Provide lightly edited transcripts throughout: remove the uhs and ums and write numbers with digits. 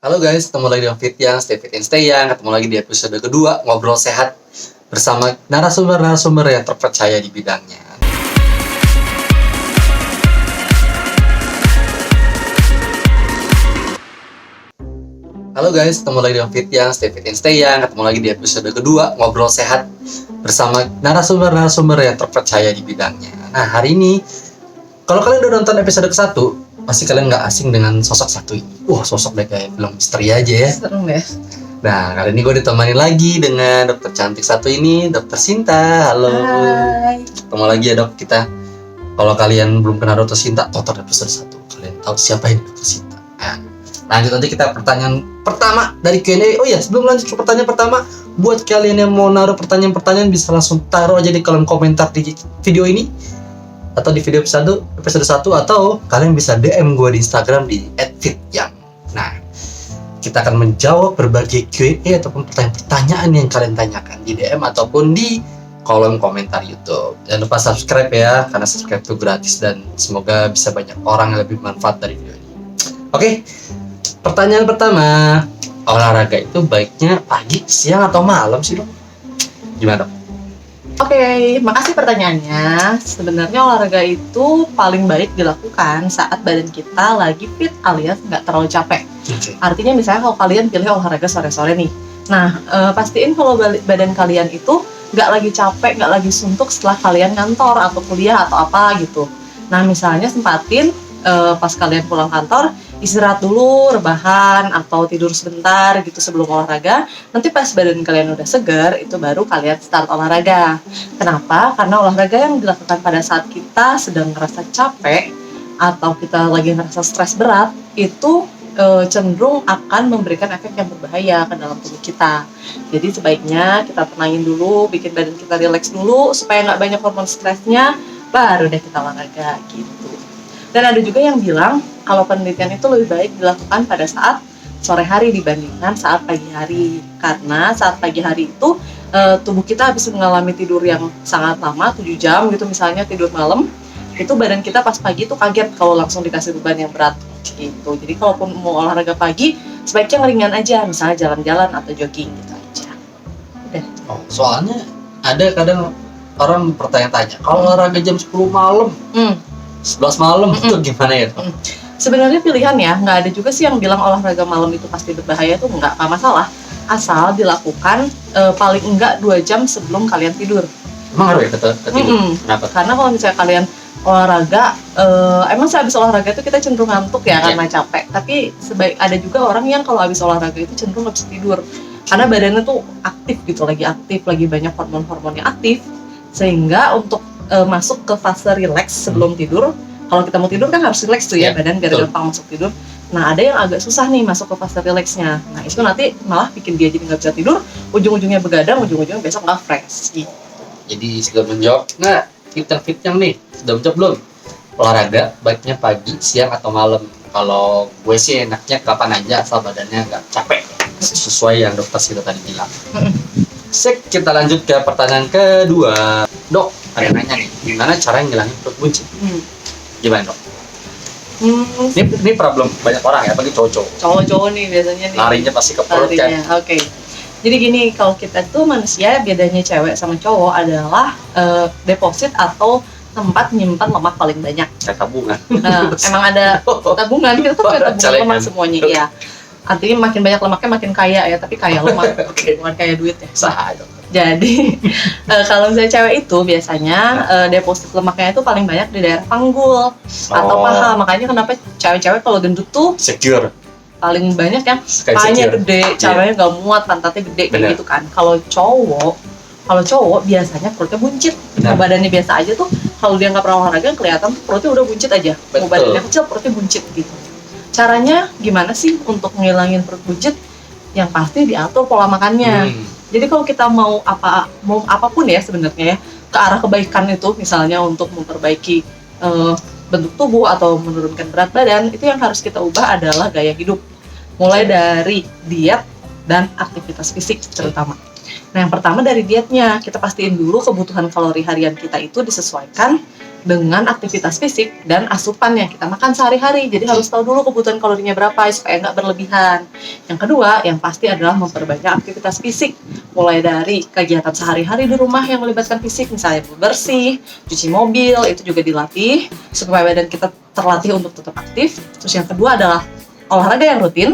Halo guys, ketemu lagi dengan Fityan, Stay Fit and Stay Young. Ketemu lagi di episode kedua, Ngobrol Sehat bersama narasumber-narasumber yang terpercaya di bidangnya. Halo guys, ketemu lagi dengan Fityan, Stay Fit and Stay Young. Ketemu lagi di episode kedua, Ngobrol Sehat bersama narasumber-narasumber yang terpercaya di bidangnya. Nah, hari ini, kalau kalian udah nonton episode ke-1, pasti kalian nggak asing dengan sosok satu ini. Wah, sosok deh kayak film misteri aja ya. Serem ya. Nah, kali ini gue ditemani lagi dengan dokter cantik satu ini, Dokter Sinta. Halo. Hai. Ketemu lagi ya dok kita. Kalau kalian belum kenal Dokter Sinta, tonton episode 1. Kalian tahu siapa ini Dokter Sinta. Nah, lanjut nanti kita pertanyaan pertama dari Q&A. Oh iya, sebelum lanjut ke pertanyaan pertama, buat kalian yang mau naruh pertanyaan-pertanyaan bisa langsung taruh aja di kolom komentar di video ini atau di video episode 1, atau kalian bisa DM gue di Instagram di @fityang. Nah, kita akan menjawab berbagai Q&A ataupun pertanyaan-pertanyaan yang kalian tanyakan di DM ataupun di kolom komentar YouTube. Jangan lupa subscribe ya, karena subscribe itu gratis dan semoga bisa banyak orang yang lebih bermanfaat dari video ini. Oke, pertanyaan pertama, olahraga itu baiknya pagi, siang, atau malam sih dok? Gimana dok? Oke, makasih pertanyaannya. Sebenarnya olahraga itu paling baik dilakukan saat badan kita lagi fit alias nggak terlalu capek. Artinya misalnya kalau kalian pilih olahraga sore-sore nih. Nah, pastiin kalau badan kalian itu nggak lagi capek, nggak lagi suntuk setelah kalian ngantor atau kuliah atau apa gitu. Nah, misalnya sempatin pas kalian pulang kantor, istirahat dulu, rebahan, atau tidur sebentar gitu sebelum olahraga. Nanti pas badan kalian udah segar, itu baru kalian start olahraga. Kenapa? Karena olahraga yang dilakukan pada saat kita sedang ngerasa capek atau kita lagi ngerasa stres berat, itu cenderung akan memberikan efek yang berbahaya ke dalam tubuh kita. Jadi sebaiknya kita tenangin dulu, bikin badan kita relax dulu, supaya nggak banyak hormon stresnya, baru deh kita olahraga gitu. Dan ada juga yang bilang kalau penelitian itu lebih baik dilakukan pada saat sore hari dibandingkan saat pagi hari. Karena saat pagi hari itu tubuh kita habis mengalami tidur yang sangat lama, 7 jam gitu misalnya tidur malam. Itu badan kita pas pagi itu kaget kalau langsung dikasih beban yang berat gitu. Jadi kalaupun mau olahraga pagi, sebaiknya ringan aja, misalnya jalan-jalan atau jogging gitu aja. Udah. Oh, soalnya ada kadang orang bertanya-tanya, kalau olahraga jam 10 malam, 11 malam itu gimana ya? Sebenarnya pilihan ya, nggak ada juga sih yang bilang olahraga malam itu pasti berbahaya, tuh nggak masalah. Asal dilakukan paling enggak 2 jam sebelum kalian tidur. Emang harus ya ke tidur? Kenapa? Karena kalau misalnya kalian olahraga, emang sehabis olahraga itu kita cenderung ngantuk ya karena capek. Tapi ada juga orang yang kalau habis olahraga itu cenderung nggak bisa tidur. Karena badannya tuh aktif gitu, lagi banyak hormon-hormon yang aktif. Sehingga untuk masuk ke fase relax sebelum tidur. Kalau kita mau tidur kan harus relax tuh ya, badan biar gampang masuk tidur. Nah, ada yang agak susah nih masuk ke fase relaxnya. Nah, itu nanti malah bikin dia jadi nggak bisa tidur, ujung-ujungnya begadang, ujung-ujungnya besok nggak fresh gitu. Jadi sudah menjawab. Nah, Fityan nih sudah menjawab belum? Olahraga baiknya pagi, siang, atau malam? Kalau gue sih enaknya kapan aja asal badannya nggak capek. Sesuai yang dokter Sinta tadi bilang. Sek, kita lanjut ke pertanyaan kedua. Dok, ada yang nanya nih, gimana cara ngilangin perut buncit? Gimana dok? Ini problem banyak orang ya, apalagi cowok-cowok. Cowok-cowok nih biasanya nih. Larinya pasti ke perut kan? Oke. Jadi gini, kalau kita tuh manusia, bedanya cewek sama cowok adalah deposit atau tempat menyimpan lemak paling banyak. Kayak tabungan. Emang ada tabungan, kita tuh punya tabungan lemak semuanya ya. Artinya makin banyak lemaknya makin kaya ya, tapi kaya lemak, bukan kaya duit ya. Sah dok. Jadi kalau misalnya cewek itu biasanya deposit lemaknya itu paling banyak di daerah panggul atau paha. Makanya kenapa cewek-cewek kalau gendut tuh Secure. paling banyak yang pahanya gede, ceweknya nggak muat, pantatnya gede kayak gitu kan. Kalau cowok biasanya perutnya buncit. Mau badannya biasa aja tuh, kalau dia nggak pernah olahraga kelihatan perutnya udah buncit aja. Mau badannya kecil perutnya buncit gitu. Caranya gimana sih untuk ngilangin perut buncit? Yang pasti diatur pola makannya. Jadi kalau kita mau apapun ya sebenarnya ya, ke arah kebaikan itu, misalnya untuk memperbaiki bentuk tubuh atau menurunkan berat badan, itu yang harus kita ubah adalah gaya hidup. Mulai dari diet dan aktivitas fisik terutama. Nah, yang pertama dari dietnya, kita pastiin dulu kebutuhan kalori harian kita itu disesuaikan dengan aktivitas fisik dan asupan yang kita makan sehari-hari. Jadi harus tahu dulu kebutuhan kalorinya berapa supaya nggak berlebihan. Yang kedua, yang pasti adalah memperbanyak aktivitas fisik. Mulai dari kegiatan sehari-hari di rumah yang melibatkan fisik, misalnya bersih, cuci mobil, itu juga dilatih supaya badan kita terlatih untuk tetap aktif. Terus yang kedua adalah olahraga yang rutin,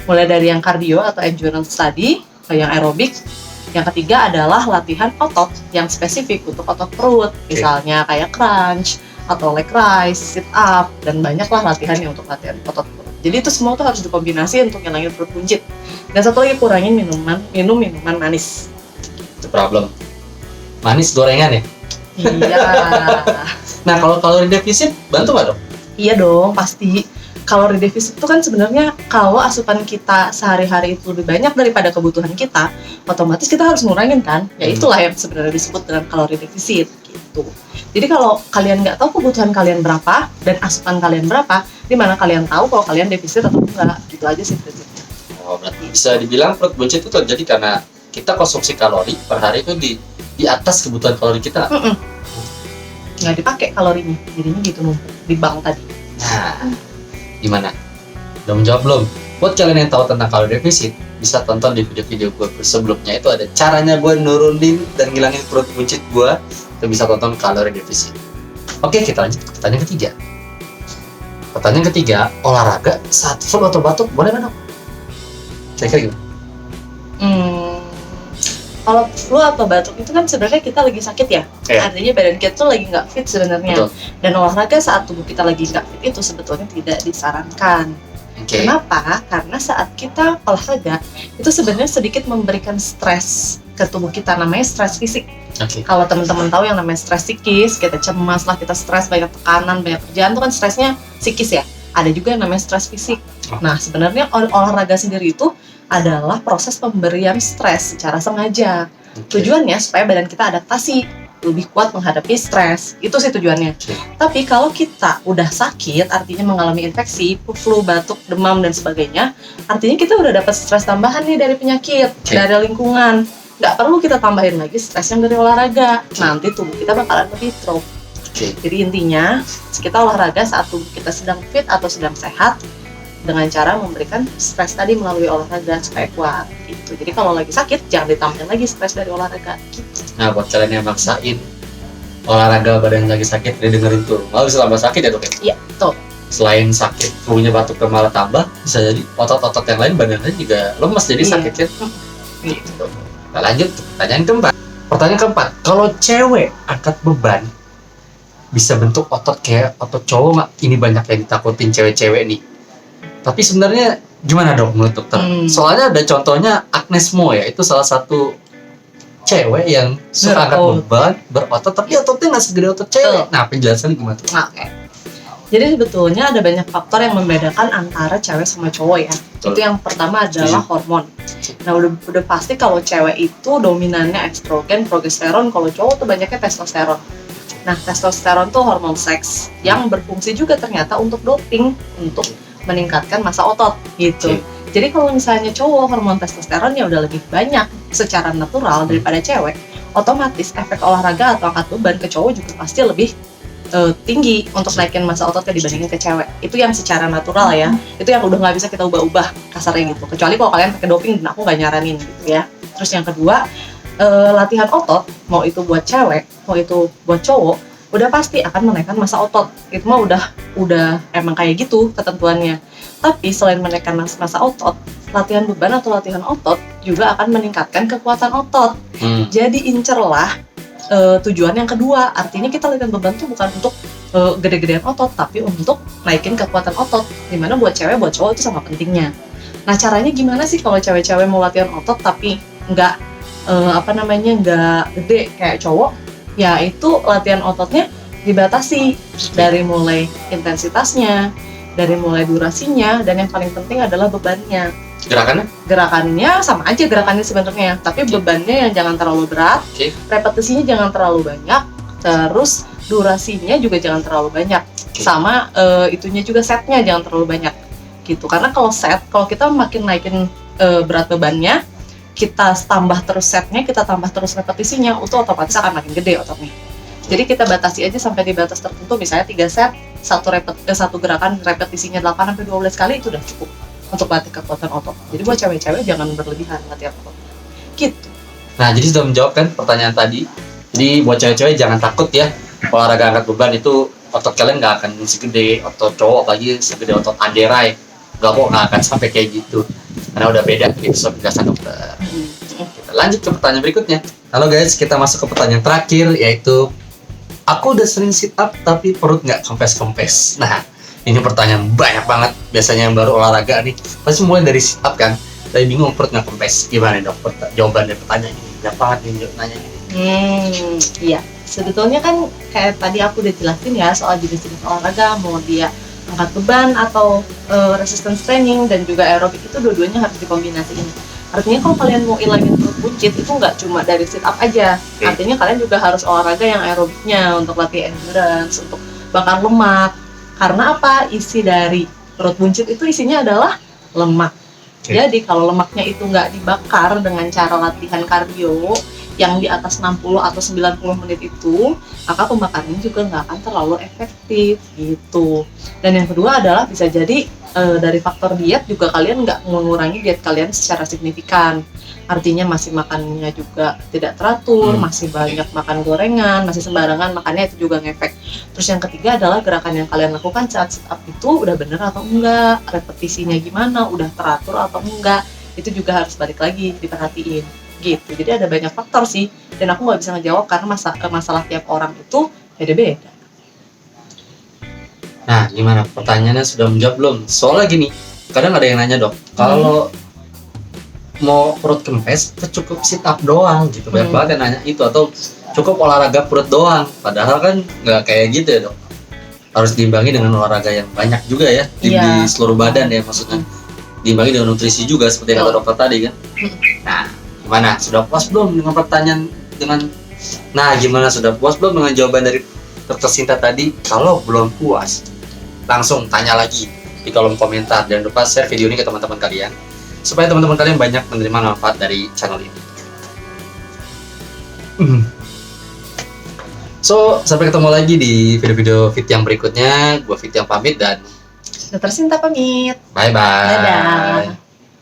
mulai dari yang cardio atau endurance tadi, yang aerobik. Yang ketiga adalah latihan otot yang spesifik untuk otot perut, misalnya kayak crunch atau leg raise, sit up, dan banyaklah latihannya untuk latihan otot perut. Jadi itu semua tuh harus dikombinasi untuk ngilangin perut buncit. Dan satu lagi, kurangin minum minuman manis. Itu problem. Manis gorengan ya? Iya. Nah, kalau kalori defisit bantu nggak dok? Iya dong, pasti. Kalori defisit itu kan sebenarnya kalau asupan kita sehari-hari itu lebih banyak daripada kebutuhan kita, otomatis kita harus ngurangin kan? Ya itulah yang sebenarnya disebut dengan kalori defisit gitu. Jadi kalau kalian nggak tahu kebutuhan kalian berapa dan asupan kalian berapa, di mana kalian tahu kalau kalian defisit atau enggak? Gitu aja sih prinsipnya. Oh, berarti bisa dibilang perut buncit itu terjadi karena kita konsumsi kalori per hari itu di atas kebutuhan kalori kita. Nggak dipakai kalorinya, jadinya gitu numpuk di bank tadi. Nah, gimana? Udah menjawab belum? Buat kalian yang tahu tentang kalori defisit, bisa tonton di video-video gue sebelumnya. Itu ada caranya gue nurunin dan ngilangin perut buncit gue. Itu bisa tonton kalori defisit. Oke, kita lanjut ke pertanyaan ketiga. Pertanyaan ketiga, olahraga saat flu atau batuk boleh nggak dok? Kira-kira gimana? Kalau flu atau batuk itu kan sebenarnya kita lagi sakit ya, artinya badan kita tuh lagi nggak fit sebenarnya. Dan olahraga saat tubuh kita lagi nggak fit itu sebetulnya tidak disarankan. Kenapa? Karena saat kita olahraga itu sebenarnya sedikit memberikan stres ke tubuh kita, namanya stres fisik. Kalau teman-teman tahu yang namanya stres psikis, kita cemas lah, kita stres, banyak tekanan, banyak kerjaan, itu kan stresnya psikis ya. Ada juga yang namanya stres fisik. Nah, sebenarnya olahraga sendiri itu adalah proses pemberian stres secara sengaja. Tujuannya supaya badan kita adaptasi, lebih kuat menghadapi stres. Itu sih tujuannya. Tapi kalau kita udah sakit, artinya mengalami infeksi, flu, batuk, demam, dan sebagainya, artinya kita udah dapat stres tambahan nih dari penyakit, dari lingkungan. Nggak perlu kita tambahin lagi stres yang dari olahraga. Nanti tubuh kita bakalan lebih drop. Jadi intinya, kita olahraga saat tubuh kita sedang fit atau sedang sehat, dengan cara memberikan stres tadi melalui olahraga supaya kuat gitu. Jadi kalau lagi sakit jangan ditambahin lagi stres dari olahraga gitu. Nah, buat kalian yang maksain olahraga badan lagi sakit, dia dengerin tuh. Malah bisa tambah sakit ya dok? Iya, betul. Selain sakit, flu-nya batuk malah tambah, bisa jadi otot-otot yang lain badannya juga lemas jadi sakit kan? Gitu. Nah, lanjut pertanyaan keempat. Pertanyaan keempat, kalau cewek angkat beban bisa bentuk otot kayak otot cowok nggak? Ini banyak yang ditakutin cewek-cewek nih. Tapi sebenarnya gimana dok menurut dokter? Soalnya ada contohnya Agnes Mo ya, itu salah satu cewek yang suka angkat beban, berotot, tapi ototnya nggak segede otot cewek. Nah, penjelasannya gimana tuh? Jadi sebetulnya ada banyak faktor yang membedakan antara cewek sama cowok ya. Itu yang pertama adalah hormon. Nah, udah pasti kalau cewek itu dominannya estrogen, progesteron, kalau cowok tuh banyaknya testosteron. Nah, testosteron tuh hormon seks yang berfungsi juga ternyata untuk doping, untuk meningkatkan massa otot gitu. Jadi kalau misalnya cowok hormon testosteronnya udah lebih banyak secara natural daripada cewek, otomatis efek olahraga atau angkat beban ke cowok juga pasti lebih tinggi untuk naikin massa ototnya dibandingin ke cewek. Itu yang secara natural ya. Itu yang udah nggak bisa kita ubah-ubah kasarnya gitu. Kecuali kalau kalian pakai doping, dan aku nggak nyaranin gitu ya. Terus yang kedua, latihan otot, mau itu buat cewek, mau itu buat cowok, udah pasti akan menaikkan massa otot. Itu mah udah emang kayak gitu ketentuannya. Tapi selain menaikkan massa otot, latihan beban atau latihan otot juga akan meningkatkan kekuatan otot. Jadi incerlah tujuan yang kedua. Artinya kita latihan beban tuh bukan untuk gede-gedean otot, tapi untuk naikin kekuatan otot. Dimana buat cewek, buat cowok itu sama pentingnya. Nah, caranya gimana sih kalau cewek-cewek mau latihan otot tapi nggak nggak gede kayak cowok? Ya itu latihan ototnya dibatasi dari mulai intensitasnya, dari mulai durasinya, dan yang paling penting adalah bebannya. Gerakannya sama aja gerakannya sebenarnya, tapi bebannya yang jangan terlalu berat, repetisinya jangan terlalu banyak, terus durasinya juga jangan terlalu banyak, sama itunya juga setnya jangan terlalu banyak gitu. Karena kalau kita makin naikin berat bebannya, kita tambah terus setnya, kita tambah terus repetisinya, itu otomatis akan makin gede ototnya. Jadi kita batasi aja sampai di batas tertentu, misalnya 3 set, satu gerakan repetisinya 8-12 kali itu udah cukup untuk latih kekuatan otot. Jadi buat cewek-cewek jangan berlebihan latihan otot. Gitu. Nah, jadi sudah menjawab kan pertanyaan tadi. Jadi buat cewek-cewek jangan takut ya, olahraga angkat beban itu otot kalian nggak akan segede otot cowok, apalagi segede otot aderai. Nggak akan sampai kayak gitu. Karena udah beda gitu soal penjelasan dokter. Kita lanjut ke pertanyaan berikutnya. Halo guys, kita masuk ke pertanyaan terakhir, yaitu aku udah sering sit up tapi perut nggak kempes-kempes. Nah, ini pertanyaan banyak banget. Biasanya yang baru olahraga nih pasti mulai dari sit up kan, tapi bingung perut nggak kempes. Gimana dok jawaban dari pertanyaan ini? Banyak banget nih nanya ini. Iya. Sebetulnya kan kayak tadi aku udah jelasin ya soal jenis-jenis olahraga, mau dia angkat beban atau resistance training dan juga aerobik, itu dua-duanya harus dikombinasiin. Artinya kalau kalian mau ilangin perut buncit itu nggak cuma dari sit up aja. Artinya kalian juga harus olahraga yang aerobiknya untuk latih endurance, untuk bakar lemak. Karena apa? Isi dari perut buncit itu isinya adalah lemak. Jadi kalau lemaknya itu nggak dibakar dengan cara latihan kardio yang di atas 60 atau 90 menit itu, maka pembakarannya juga nggak akan terlalu efektif gitu. Dan yang kedua adalah bisa jadi dari faktor diet juga kalian nggak mengurangi diet kalian secara signifikan. Artinya masih makannya juga tidak teratur, masih banyak makan gorengan, masih sembarangan makannya, itu juga ngefek. Terus yang ketiga adalah gerakan yang kalian lakukan saat sit up itu udah bener atau enggak, repetisinya gimana, udah teratur atau enggak, itu juga harus balik lagi diperhatiin gitu. Jadi ada banyak faktor sih, dan aku nggak bisa ngejawab karena masalah tiap orang itu beda-beda. Nah, gimana? Pertanyaannya sudah menjawab belum? Soalnya gini, kadang ada yang nanya dok, kalau mau perut kempes, cukup sit up doang gitu. Banyak banget yang nanya itu, atau cukup olahraga perut doang. Padahal kan nggak kayak gitu ya dok. Harus diimbangi dengan olahraga yang banyak juga ya, di seluruh badan ya maksudnya. Diimbangi dengan nutrisi juga seperti kata dokter tadi kan. Nah, gimana? Sudah puas belum dengan pertanyaan gimana sudah puas belum dengan jawaban dari dokter Sinta tadi? Kalau belum puas, langsung tanya lagi di kolom komentar. Jangan lupa share video ini ke teman-teman kalian supaya teman-teman kalian banyak menerima manfaat dari channel ini. So, sampai ketemu lagi di video-video fit yang berikutnya. Gua Fit yang pamit dan Dokter Sinta pamit. bye-bye. Dadah.